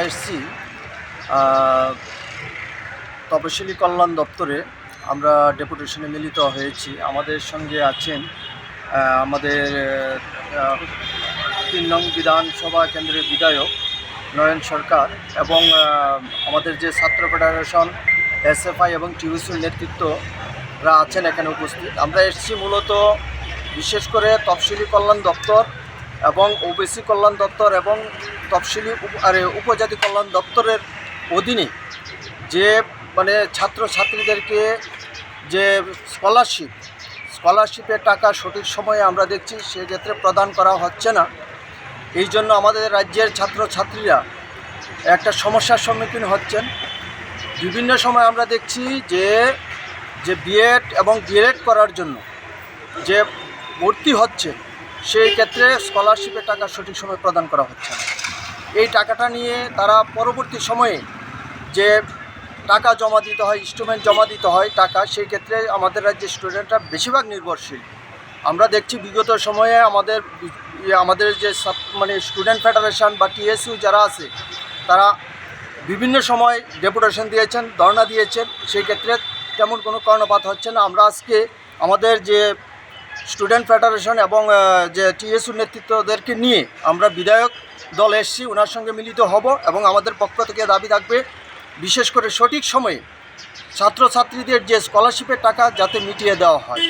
এসেছি তপশিলি কল্যাণ দপ্তরে। আমরা ডেপুটেশনে মিলিত হয়েছি। আমাদের সঙ্গে আছেন আমাদের ৩ নং বিধানসভা কেন্দ্রের বিধায়ক নয়ন সরকার এবং আমাদের যে ছাত্র ফেডারেশন, এসএফআই এবং টিউসির নেতৃত্বরা আছেন এখানে উপস্থিত। আমরা এসেছি মূলত বিশেষ করে তফসিলি কল্যাণ দপ্তর এবং ওবিসি কল্যাণ দপ্তর এবং তফসিলি উপজাতি কল্যাণ দপ্তরের অধীনে যে ছাত্রছাত্রীদেরকে যে স্কলারশিপের টাকা সঠিক সময়ে আমরা দেখছি সেক্ষেত্রে প্রদান করা হচ্ছে না। এই জন্য আমাদের রাজ্যের ছাত্রছাত্রীরা একটা সমস্যার সম্মুখীন হচ্ছেন। বিভিন্ন সময় আমরা দেখছি যে বিএড এবং ডিএলএড করার জন্য যে ভর্তি হচ্ছে সেই ক্ষেত্রে স্কলারশিপের টাকা সঠিক সময়ে প্রদান করা হচ্ছে না। এই টাকাটা নিয়ে তারা পরবর্তী সময়ে যে টাকা জমা দিতে হয়, ইনস্টলমেন্ট জমা দিতে হয় টাকা, সেই ক্ষেত্রে আমাদের রাজ্যের স্টুডেন্টরা বেশিরভাগ নির্ভরশীল। আমরা দেখছি বিগত সময়ে আমাদের যে স্টুডেন্ট ফেডারেশন বা টিএসইউ যারা আছে তারা বিভিন্ন সময় ডেপুটেশন দিয়েছেন, ধর্ণা দিয়েছেন, সেই ক্ষেত্রে তেমন কোনো কর্ণপাত হচ্ছে না। আমরা আজকে আমাদের যে স্টুডেন্ট ফেডারেশন এবং যে টিএসইউ নেতৃত্বদেরকে নিয়ে আমরা বিধায়ক দল এসেছি, ওনার সঙ্গে মিলিত হব এবং আমাদের পক্ষ থেকে দাবি থাকবে বিশেষ করে সঠিক সময়ে ছাত্রছাত্রীদের যে স্কলারশিপের টাকা যাতে মিটিয়ে দেওয়া হয়।